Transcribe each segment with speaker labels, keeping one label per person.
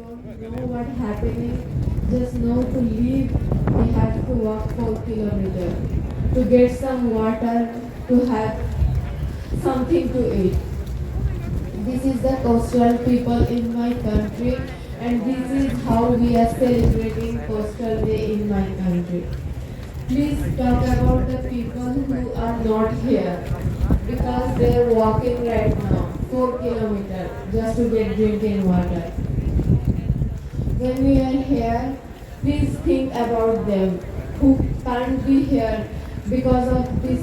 Speaker 1: don't know what's happening, just know to live, we have to walk 4 kilometers to get some water, to have something to eat. This is the coastal people in my country, and this is how we are celebrating Coastal Day in my country. Please talk about the people who are not here, because they are walking right now 4 kilometers just to get drinking water. When we are here, please think about them who can't be here because of this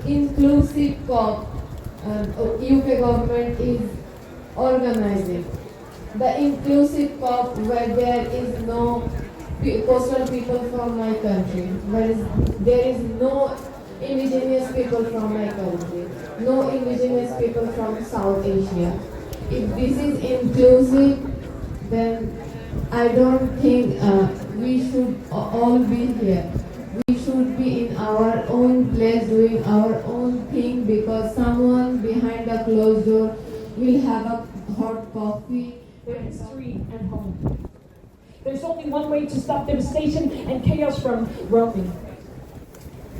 Speaker 1: inclusive COP UK government is organizing. The inclusive COP where there is no coastal people from my country, there is no indigenous people from my country, no indigenous people from South Asia. If this is inclusive, then I don't think we should all be here. We should be in our own place doing our own thing, because someone behind a closed door will have a hot coffee.
Speaker 2: Their history and home. There's only one way to stop devastation and chaos from roaming.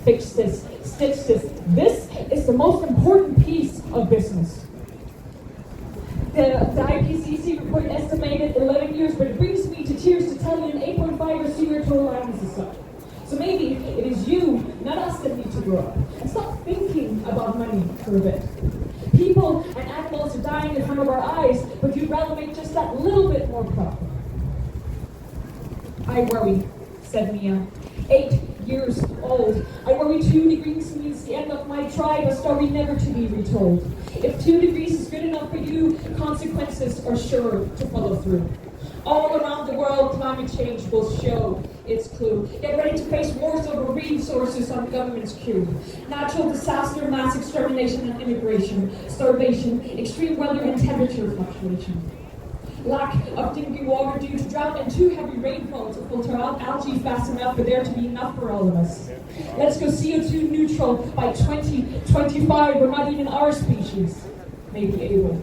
Speaker 2: Fix this, stitch this. This is the most important piece of business. The IPCC report estimated 11 years, but it brings me to tears to tell you an 8.5 severe total islands is up. So maybe it is you, not us, that need to grow up and stop thinking about money for a bit. People and animals are dying in front of our eyes, but you'd rather make just that little bit more profit. I worry, said Mia, 8 years old. I worry 2 degrees means the end of my tribe, a story never to be retold. If 2 degrees is good enough for you, consequences are sure to follow through. All around the world, climate change will show its clue. Get ready to face wars over resources on the government's queue. Natural disaster, mass extermination and immigration, starvation, extreme weather and temperature fluctuation. Lack of drinking water due to drought and too heavy rainfall to filter out algae fast enough for there to be enough for all of us. Let's go CO2 neutral by 2025, where not even our species may be able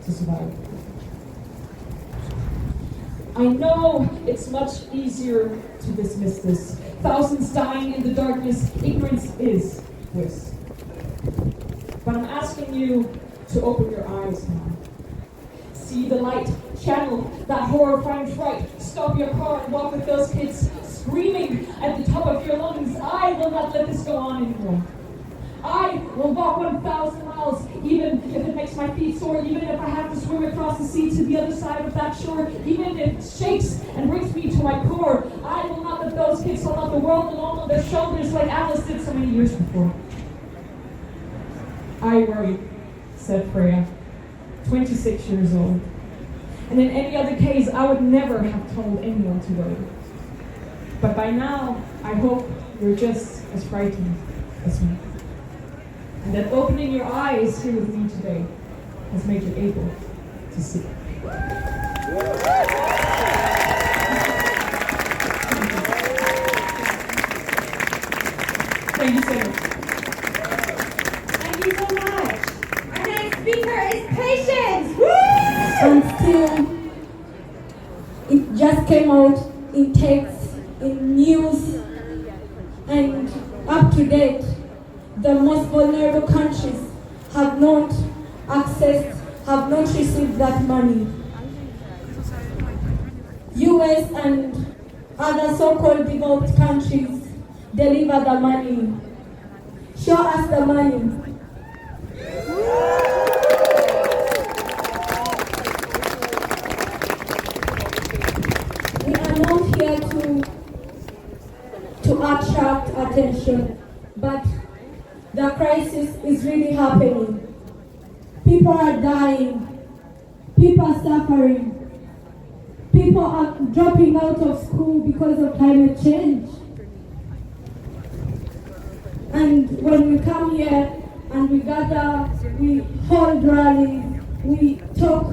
Speaker 2: to survive. I know it's much easier to dismiss this. Thousands dying in the darkness, ignorance is bliss. But I'm asking you to open your eyes now. See the light, channel that horrifying fright. Stop your car and walk with those kids screaming at the top of your lungs. I will not let this go on anymore. I will walk 1,000 miles, even if it makes my feet sore, even if I have to swim across the sea to the other side of that shore, even if it shakes and brings me to my core. I will not let those kids hold out the world alone on their shoulders like Atlas did so many years before. I worry, said Freya, 26 years old. And in any other case, I would never have told anyone to worry. But by now, I hope you're just as frightened as me. And that opening your eyes here with me today has made you able to see. Thank you so much.
Speaker 3: Thank you so much. Our next speaker is Patience. Woo!
Speaker 4: And still, it just came out in text, in news, and up to date. The most vulnerable countries have not accessed, have not received that money. US and other so-called developed countries deliver the money. Show us the money. We are not here to attract attention, but the crisis is really happening. People are dying. People are suffering. People are dropping out of school because of climate change. And when we come here and we gather, we hold rallies, we talk,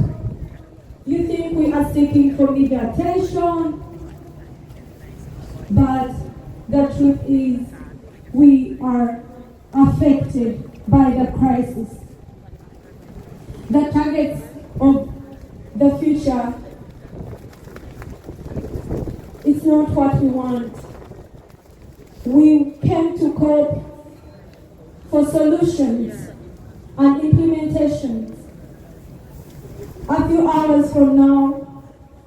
Speaker 4: you think we are seeking for media attention, but the truth is we are affected by the crisis. The targets of the future. It's not what we want. We came to COP for solutions and implementations. A few hours from now,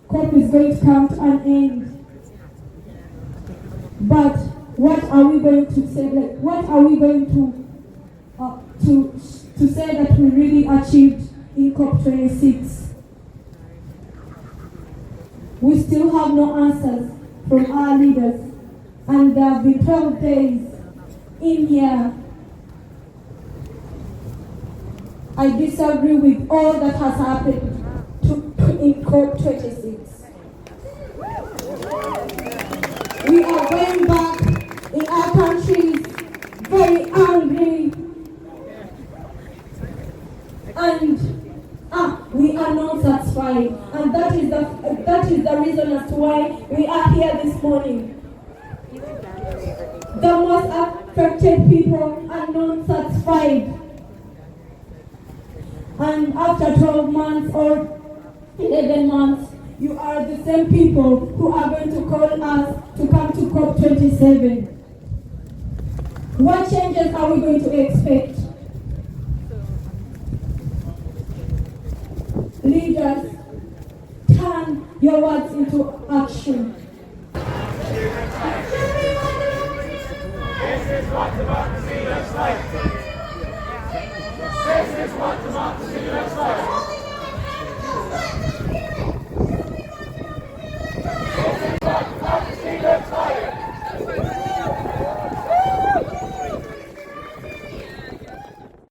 Speaker 4: COP is going to come to an end. But what are we going to say? What are we going to say that we really achieved in COP26? We still have no answers from our leaders, and there have been 12 days in here. I disagree with all that has happened in COP26. We are going back in our countries very angry, and we are not satisfied, and that is the reason as to why we are here this morning. The most affected people are not satisfied, and after 12 months or 11 months, you are the same people who are going to call us to come to COP27. What changes are we going to expect? Leaders, turn your words into action.
Speaker 5: This is what democracy looks like. This is what democracy looks like.